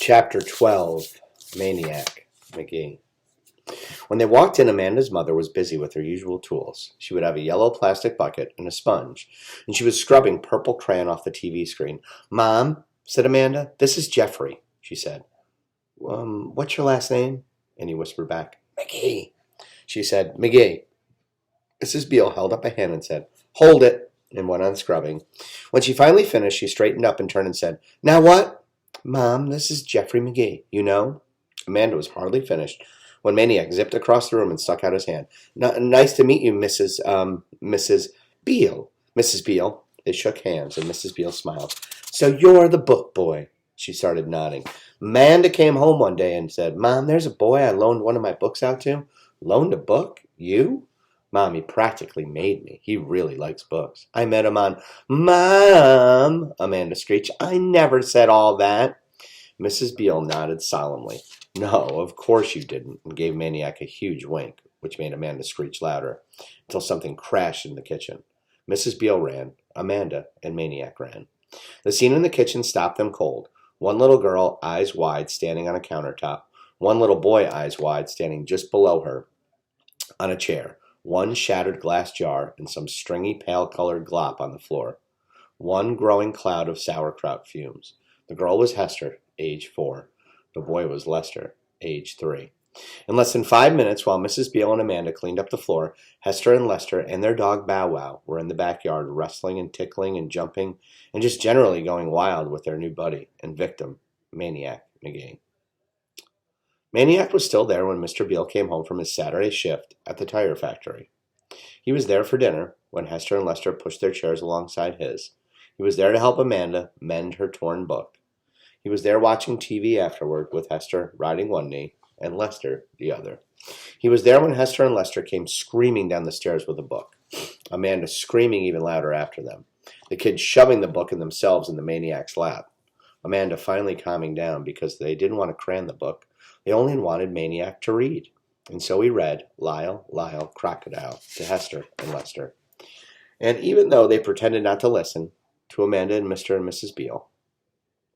Chapter 12, Maniac Magee. When they walked in, Amanda's mother was busy with her usual tools. She would have a yellow plastic bucket and a sponge, and she was scrubbing purple crayon off the TV screen. "Mom," said Amanda, "this is Jeffrey," she said. What's your last name?" And he whispered back, "McGee." She said, "McGee." Mrs. Beale held up a hand and said, "Hold it," and went on scrubbing. When she finally finished, she straightened up and turned and said, "Now what?" "Mom, this is Jeffrey McGee, you know?" Amanda was hardly finished when Maniac zipped across the room and stuck out his hand. "Nice to meet you, Mrs. Beale." "Mrs. Beale." They shook hands, and Mrs. Beale smiled. "So you're the book boy." She started nodding. "Amanda came home one day and said, 'Mom, there's a boy I loaned one of my books out to.'" "Loaned a book? You?" "Mom, he practically made me. He really likes books. I met him on—" "Mom," Amanda screeched, "I never said all that." Mrs. Beale nodded solemnly. "No, of course you didn't," and gave Maniac a huge wink, which made Amanda screech louder, until something crashed in the kitchen. Mrs. Beale ran. Amanda and Maniac ran. The scene in the kitchen stopped them cold. One little girl, eyes wide, standing on a countertop. One little boy, eyes wide, standing just below her on a chair. One shattered glass jar and some stringy pale-colored glop on the floor. One growing cloud of sauerkraut fumes. The girl was Hester, age 4. The boy was Lester, age 3. In less than 5 minutes, while Mrs. Beale and Amanda cleaned up the floor, Hester and Lester and their dog Bow Wow were in the backyard wrestling and tickling and jumping and just generally going wild with their new buddy and victim, Maniac Magee. Maniac was still there when Mr. Beale came home from his Saturday shift at the tire factory. He was there for dinner when Hester and Lester pushed their chairs alongside his. He was there to help Amanda mend her torn book. He was there watching TV afterward with Hester riding one knee and Lester the other. He was there when Hester and Lester came screaming down the stairs with a book, Amanda screaming even louder after them, the kids shoving the book and themselves in the Maniac's lap, Amanda finally calming down because they didn't want to cram the book. They only wanted Maniac to read. And so he read Lyle, Lyle, Crocodile to Hester and Lester. And even though they pretended not to listen to Amanda and Mr. and Mrs. Beale,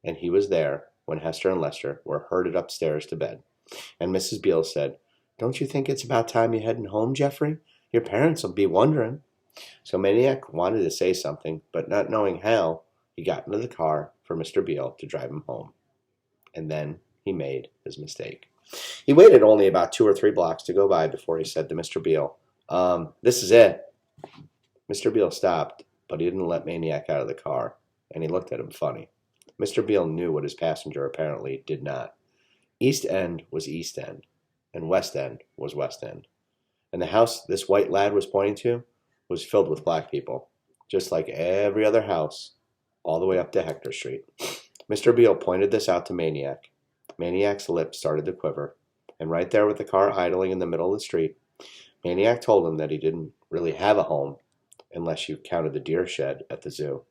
and he was there when Hester and Lester were herded upstairs to bed. And Mrs. Beale said, "Don't you think it's about time you're heading home, Jeffrey? Your parents will be wondering." So Maniac wanted to say something, but not knowing how, he got into the car for Mr. Beale to drive him home. And then he made his mistake. He waited only about 2 or 3 blocks to go by before he said to Mr. Beale, "This is it." Mr. Beale stopped, but he didn't let Maniac out of the car, and he looked at him funny. Mr. Beale knew what his passenger apparently did not. East End was East End, and West End was West End. And the house this white lad was pointing to was filled with black people, just like every other house, all the way up to Hector Street. Mr. Beale pointed this out to Maniac. Maniac's lips started to quiver, and right there with the car idling in the middle of the street, Maniac told him that he didn't really have a home, unless you counted the deer shed at the zoo.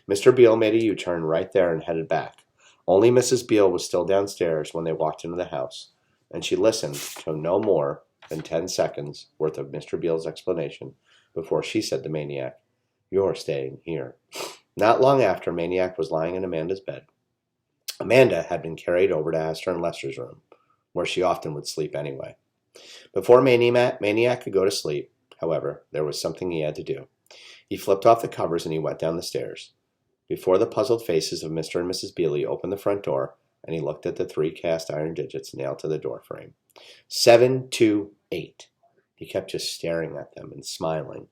Mr. Beale made a U-turn right there and headed back. Only Mrs. Beale was still downstairs when they walked into the house, and she listened to no more than 10 seconds worth of Mr. Beale's explanation before she said to Maniac, "You're staying here." Not long after, Maniac was lying in Amanda's bed. Amanda had been carried over to Hester and Lester's room, where she often would sleep anyway. Before Maniac could go to sleep, however, there was something he had to do. He flipped off the covers and he went down the stairs. Before the puzzled faces of Mr. and Mrs. Beale, he opened the front door, and he looked at the 3 cast iron digits nailed to the door frame. 728. He kept just staring at them and smiling,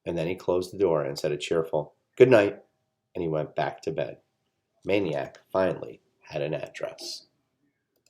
and then he closed the door and said a cheerful, "Good night," and he went back to bed. Maniac finally had an address.